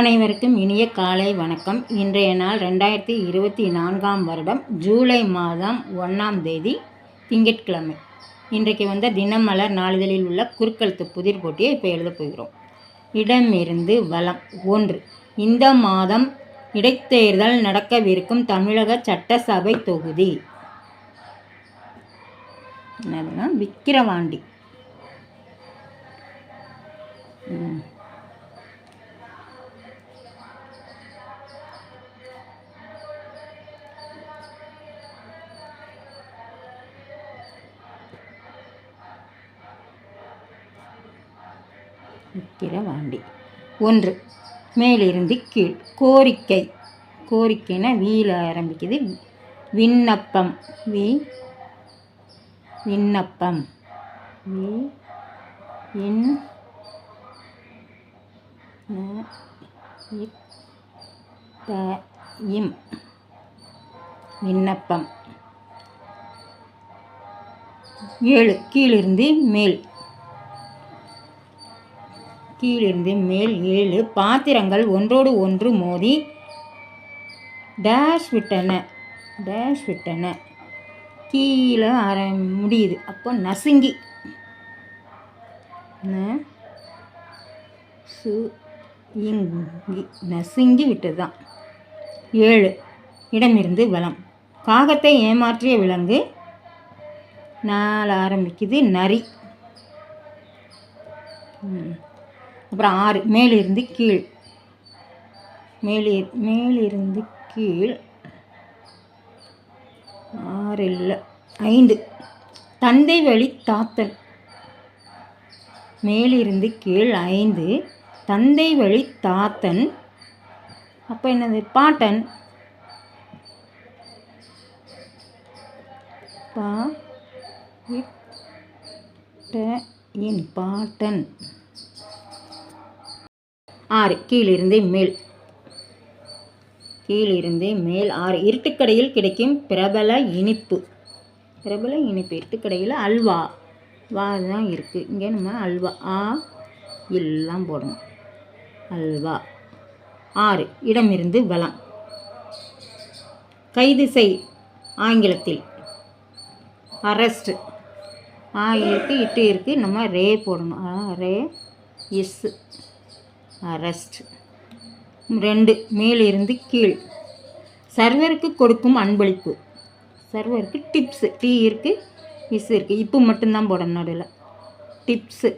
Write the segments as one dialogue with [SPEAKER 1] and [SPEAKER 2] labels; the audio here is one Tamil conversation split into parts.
[SPEAKER 1] அனைவருக்கும் இனிய காலை வணக்கம். இன்றைய நாள் 2024ஆம் வருடம் ஜூலை மாதம் 1ஆம் தேதி திங்கட்கிழமை. இன்றைக்கு வந்த தினமலர் நாளிதழில் உள்ள குறுக்கெழுத்து புதிர் போட்டியை இப்போ எழுதப் போகிறோம். இடமிருந்து வலம். 1. இந்த மாதம் இடைத்தேர்தல் நடக்கவிருக்கும் தமிழக சட்டசபை தொகுதி என்னதுன்னா விக்கிரவாண்டி. விக்கிரவாண்டி. 1. மேலிருந்து கீழ். கோரிக்கை. கோரிக்கைன்னா வீல ஆரம்பிக்குது. விண்ணப்பம். விண்ணப்பம். விண்ணப்பம். 7. கீழிருந்து மேல். கீழிருந்து மேல். 7. பாத்திரங்கள் ஒன்றோடு ஒன்று மோதி டேஷ் விட்டன. கீழே முடியுது. அப்போ நசுங்கி. நசுங்கி விட்டதுதான். 7. இடமிருந்து வலம். காகத்தை ஏமாற்றிய விலங்கு. 4 ஆரம்பிக்குது. நரி. அப்புறம் 6. மேலிருந்து கீழ். மேலிருந்து கீழ் 6 இல்லை. 5. தந்தை வழி தாத்தன். மேலிருந்து கீழ் 5. தந்தை வழி தாத்தன். அப்போ என்னது? பாட்டன். பாட்டன். 6. கீழிருந்து மேல். கீழிருந்து மேல். 6. இருட்டுக்கடையில் கிடைக்கும் பிரபல இனிப்பு. இருட்டுக்கடையில் அல்வா. வா தான் இருக்குது. இங்கே நம்ம அல்வா எல்லாம் போடணும். அல்வா. 6. இடமிருந்து வலம். கைது செய். ஆங்கிலத்தில் அரெஸ்ட். இருக்கு, இட்டு இருக்குது. நம்ம ரே போடணும். Ray is. அரெஸ்ட். 2. மேலிருந்து கீழ். சர்வருக்கு கொடுக்கும் அன்பளிப்பு. சர்வருக்கு டிப்ஸு. டீ இருக்குது, இஸ் இருக்குது. இப்போ மட்டும்தான் போடணும் நடுவில். டிப்ஸு.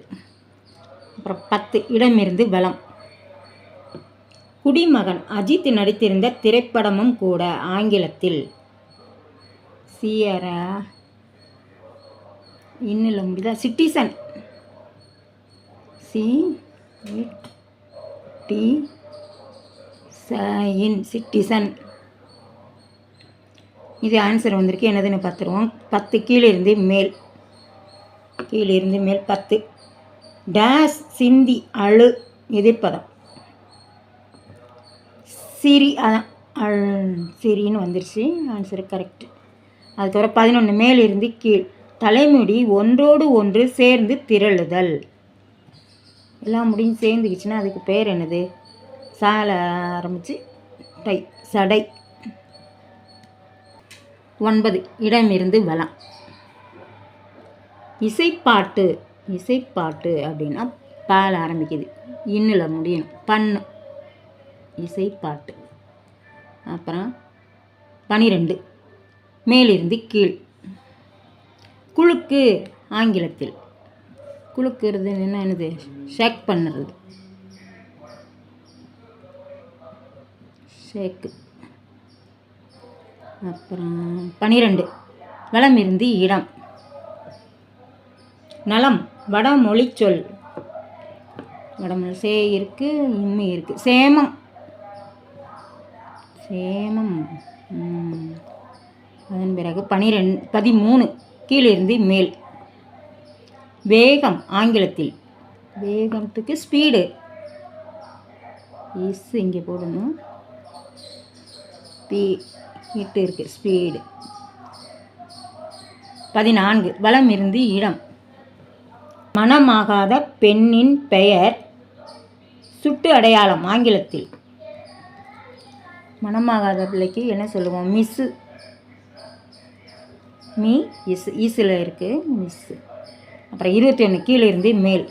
[SPEAKER 1] அப்புறம் 10. இடமிருந்து வலம். குடிமகன். அஜித் நடித்திருந்த திரைப்படமும் கூட. ஆங்கிலத்தில் சிஆரா இன்னில் முடியுதா? சிட்டிசன். சிட்டிசன். இது ஆன்சர் வந்திருக்கு. என்னதுன்னு பார்த்துருவோம். 10. கீழிருந்து மேல். கீழிருந்து மேல். 10. டேஷ் சிந்தி அழு. எதிர்ப்பதம். சிரி. சிரின்னு வந்துருச்சு. Answer correct. அதுக்கப்புறம் 11. மேலிருந்து கீழ். தலைமுடி ஒன்றோடு ஒன்று சேர்ந்து திரளுதல். எல்லாம் முடியும் சேர்ந்துக்கிச்சுன்னா அதுக்கு பேர் என்னது? சாலை ஆரம்பித்து டை. சடை. 9. இடமிருந்து வலம். இசைப்பாட்டு. இசைப்பாட்டு அப்படின்னா பால் ஆரம்பிக்குது. இன்னில் முடியணும். பண்ணு. இசைப்பாட்டு. அப்புறம் 12. மேலிருந்து கீழ். குலுக்கு. ஆங்கிலத்தில் குலுக்குறது என்னது? ஷேக் பண்ணுறது. ஷேக்கு. அப்புறம் 12. வலமிருந்து இடம். நலம். வடமொழி சொல். வடமொழி சே இருக்குது, இம்மி இருக்குது. சேமம். சேமம். அதன் பிறகு 13. கீழிருந்து மேல். வேகம். ஆங்கிலத்தில் வேகத்துக்கு ஸ்பீடு. இஸ் இங்கே போடணும். இட்டு இருக்கு. ஸ்பீடு. 14. வலமிருந்து இடம். மணமாகாத பெண்ணின் பெயர் சுட்டு அடையாளம் ஆங்கிலத்தில். மனமாகாத பிள்ளைக்கு என்ன சொல்லுவோம்? மிஸ்ஸு. மீ இஸ் ஈஸில் இருக்குது மிஸ்ஸு. அப்புறம் 21 கீழே இருந்து மேல்.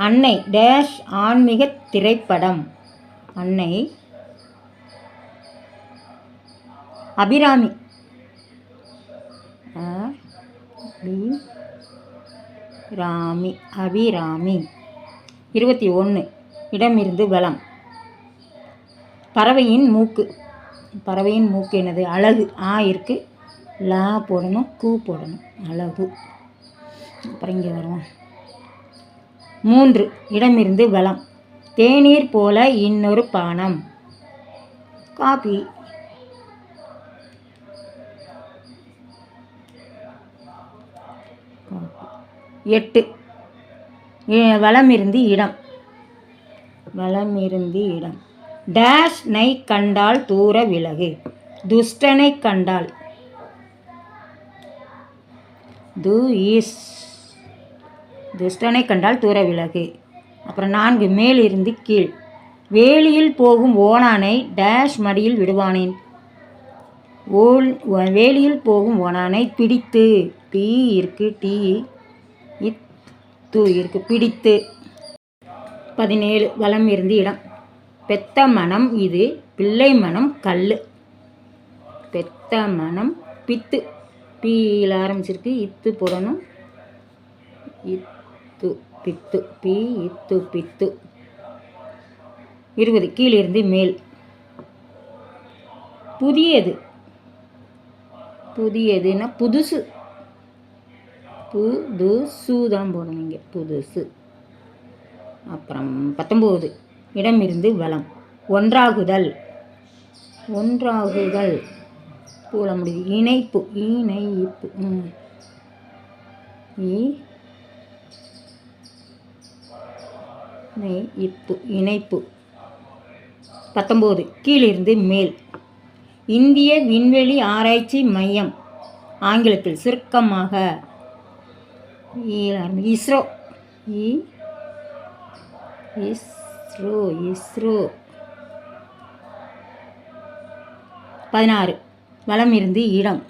[SPEAKER 1] அன்னை டேஷ் ஆன்மீக திரைப்படம். அன்னை அபிராமி. ராமி அபிராமி. 21 இடமிருந்து வலம். பறவையின் மூக்கு. பறவையின் மூக்கு என்னது? அழகு. ஆ இருக்கு, லா போடணும், கூ போடணும். அழகு. அப்புறம் இங்கே வருவோம். 3 இடமிருந்து வலம். தேநீர் போல இன்னொரு பானம். காபி. 8 வலமிருந்து இடம். வலமிருந்து இடம். டேஷ் நை கண்டால் தூர விலகு. துஷ்டனை கண்டால். துஷ்டனை கண்டால் தூர விலகு. அப்புறம் 4 மேலிருந்து கீழ். வேலியில் போகும் ஓனானை டேஷ் மடியில் விடுவானேன். வேலியில் போகும் ஓனானை பிடித்து. டீ இருக்கு, டீ இத்து இருக்கு, பிடித்து. 17 வலம் இருந்து இடம். பெத்த மனம் இது, பிள்ளை மனம் கல். பெத்த மனம் பித்து. பீயில் ஆரம்பிச்சிருக்கு, இத்து போடணும். இத்து பித்து. பீ இத்து பித்து. 20 கீழிருந்து மேல். புதியது. புதியதுன்னா புதுசு. புதுசு தான் போடணும் இங்கே, புதுசு. அப்புறம் 19 இடமிருந்து வலம். ஒன்றாகுதல். ஒன்றாகுதல் போல முடியுது. இணைப்பு. இணைப்பு. இணைப்பு. இணைப்பு. 19 கீழிருந்து மேல். இந்திய விண்வெளி ஆராய்ச்சி மையம். ஆங்கிலத்தில் சுருக்கமாக இஸ்ரோ. இஸ்ரோ. இஸ்ரோ. 16 வலம் இருந்து இடம்.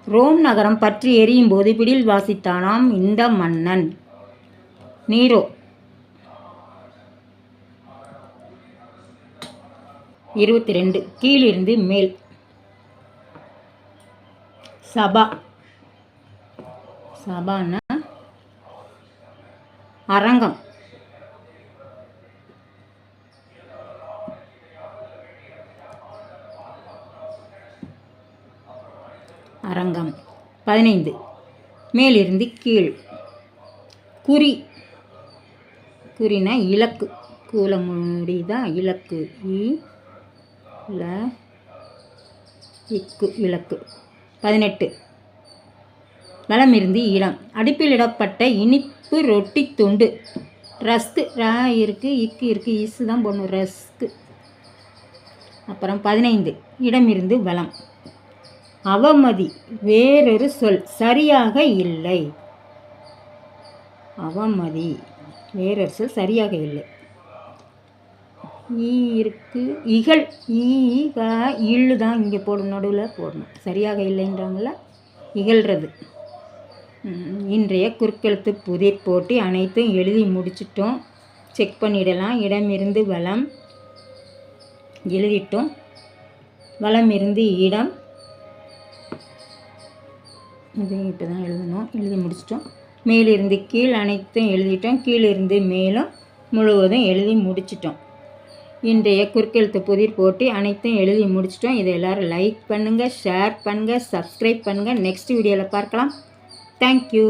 [SPEAKER 1] ரோம் நகரம் பற்றி எரியும் போது பிடில் வாசித்தானாம் இந்த மன்னன். நீரோ. 22 கீழிருந்து மேல். சபா. சபான்னா அரங்கம். அரங்கம். 15 மேலிருந்து கீழ். குறி. குறினா இலக்கு. கூலமுடிதான் இலக்கு. இலக்கு. 18 வலமிருந்து இடம். அடுப்பில் இடப்பட்ட இனிப்பு ரொட்டி துண்டு. ரஸ்க்கு. ரா இருக்கு, இக்கு இருக்கு, இசு தான் போடணும். ரஸ்க்கு. அப்புறம் 15 இடமிருந்து வலம். அவமதி வேறொரு சொல். சரியாக இல்லை. அவமதி வேறொரு சொல், சரியாக இல்லை. இருக்கு, இகழ். இள்ளு தான் இங்கே போடணும், நடுவில் போடணும். சரியாக இல்லைன்றாங்கள, இகழ்றது. இன்றைய குறுக்கெழுத்து புதிர் போட்டி அனைத்தும் எழுதி முடிச்சிட்டோம். செக் பண்ணிடலாம். இடமிருந்து வலம் எழுதிட்டோம். வலமிருந்து இடம் இது இப்போ தான் எழுதணும். எழுதி முடிச்சிட்டோம். மேலிருந்து கீழ் அனைத்தும் எழுதிட்டோம். கீழிருந்து மேலும் முழுவதும் எழுதி முடிச்சிட்டோம். இன்றைய குறுக்கெழுத்து புதிர் போட்டி அனைத்தும் எழுதி முடிச்சிட்டோம். இதை எல்லோரும் லைக் பண்ணுங்கள், ஷேர் பண்ணுங்கள், சப்ஸ்கிரைப் பண்ணுங்கள். நெக்ஸ்ட் வீடியோவில் பார்க்கலாம். தேங்க்யூ.